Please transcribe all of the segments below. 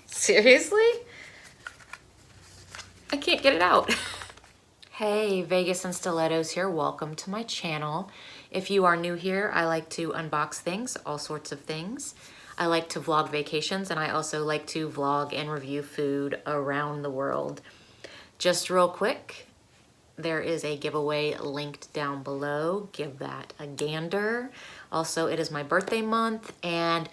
Seriously? I can't get it out. Hey, Vegas and Stilettos here. Welcome to my channel. If you are new here, I like to unbox things, all sorts of things. I like to vlog vacations, and I also like to vlog and review food around the world. Just real quick, there is a giveaway linked down below. Give that a gander. Also, it is my birthday month, and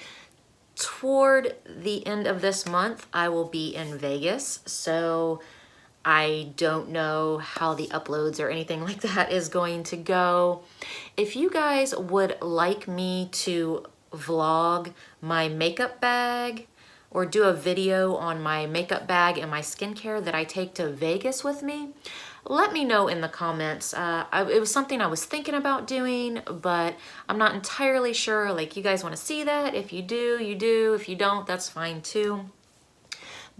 toward the end of this month, I will be in Vegas. So I don't know how the uploads or anything like that is going to go. If you guys would like me to vlog my makeup bag or do a video on my makeup bag and my skincare that I take to Vegas with me, let me know in the comments. It was something I was thinking about doing, but I'm not entirely sure. Like, you guys want to see that? If you do, you do. If you don't, that's fine too.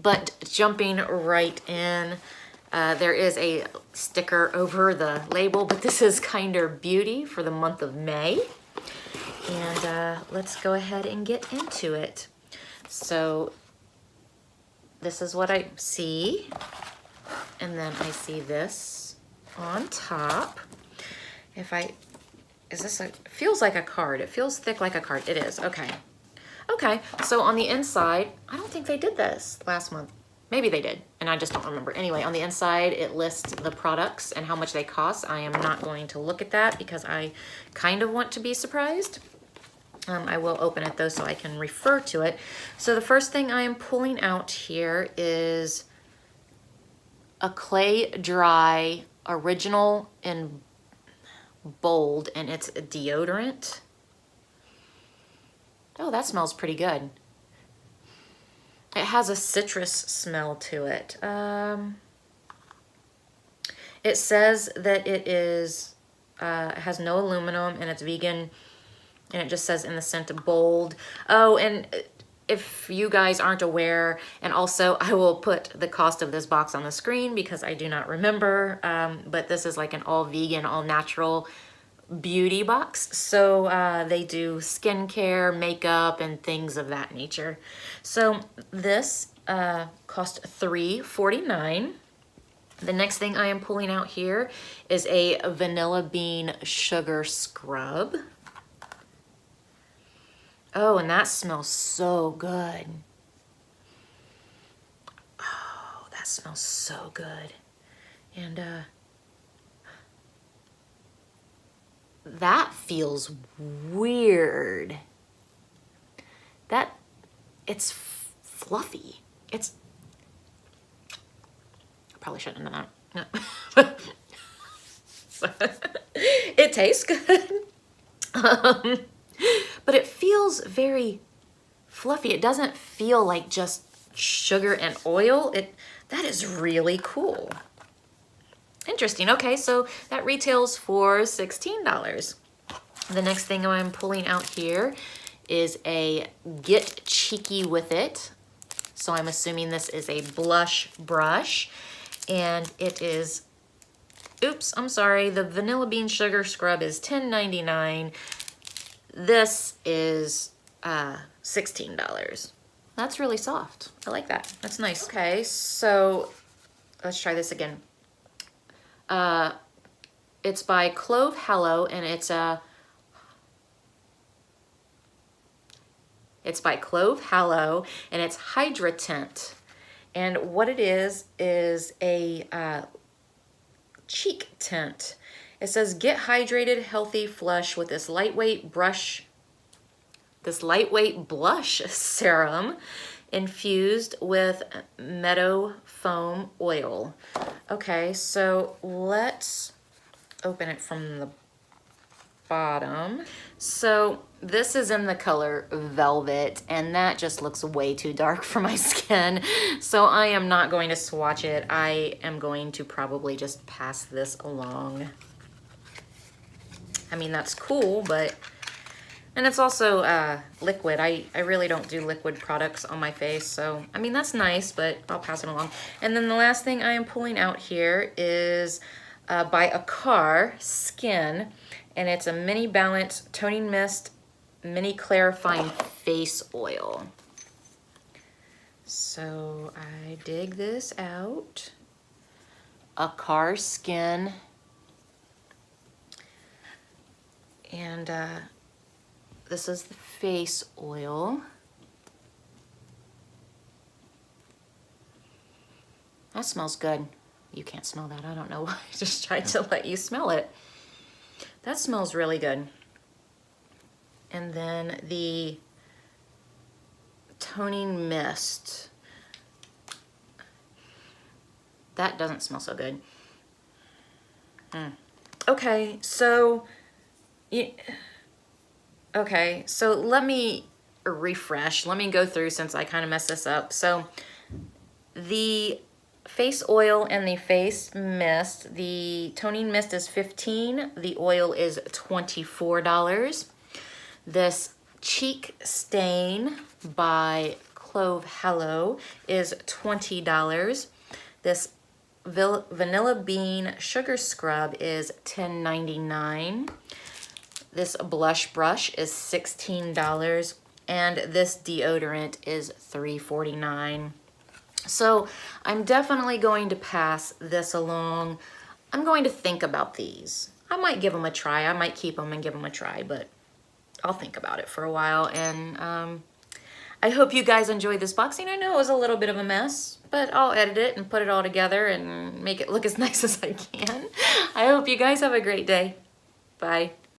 But jumping right in, there is a sticker over the label, but this is Kinder Beauty for the month of May. And let's go ahead and get into it. So this is what I see. And then I see this on top. Feels like a card. It feels thick like a card. It is, okay. Okay, so on the inside, I don't think they did this last month. Maybe they did, and I just don't remember. Anyway, on the inside, it lists the products and how much they cost. I am not going to look at that because I kind of want to be surprised. I will open it though so I can refer to it. So the first thing I am pulling out here is a Clay Dry Original in bold, and it's a deodorant. Oh, that smells pretty good. It has a citrus smell to it. It says that it is, it has no aluminum and it's vegan, and it just says in the scent bold. Oh, and if you guys aren't aware, and also I will put the cost of this box on the screen because I do not remember, but this is like an all vegan, all natural beauty box. So they do skincare, makeup, and things of that nature. So this cost $3.49. The next thing I am pulling out here is a vanilla bean sugar scrub. Oh, and that smells so good. Oh, that smells so good. And that feels weird. It's fluffy. I probably shouldn't have done that. No. It tastes good. But it feels very fluffy. It doesn't feel like just sugar and oil. That is really cool. Interesting. Okay, so that retails for $16. The next thing I'm pulling out here is a Get Cheeky With It. So I'm assuming this is a blush brush, and it is, oops, I'm sorry, the vanilla bean sugar scrub is $10.99. This is $16. That's really soft. I like that. That's nice. Okay, so let's try this again. It's by Clove Hello, and it's by Clove Hello, and it's Hydra Tint. And what it is a cheek tint. It says, get hydrated, healthy, flush with this lightweight blush serum infused with meadow foam oil. Okay, so let's open it from the bottom. So this is in the color Velvet, and that just looks way too dark for my skin. So I am not going to swatch it. I am going to probably just pass this along. I mean, that's cool, but, and it's also liquid. I really don't do liquid products on my face, so, I mean, that's nice, but I'll pass it along. And then the last thing I am pulling out here is by Akar Skin, and it's a mini balance toning mist, mini clarifying face oil. So I dig this out. A car skin. And this is the face oil. That smells good. You can't smell that. I don't know why. I just tried to let you smell it. That smells really good. And then the toning mist. That doesn't smell so good. Okay, so let me refresh. Let me go through since I kind of messed this up. So the face oil and the face mist, the toning mist is $15, the oil is $24. This cheek stain by Clove Hello is $20. This vanilla bean sugar scrub is $10.99. This blush brush is $16, and this deodorant is $3.49. So I'm definitely going to pass this along. I'm going to think about these. I might give them a try. I might keep them and give them a try, but I'll think about it for a while. And I hope you guys enjoyed this boxing. I know it was a little bit of a mess, but I'll edit it and put it all together and make it look as nice as I can. I hope you guys have a great day. Bye.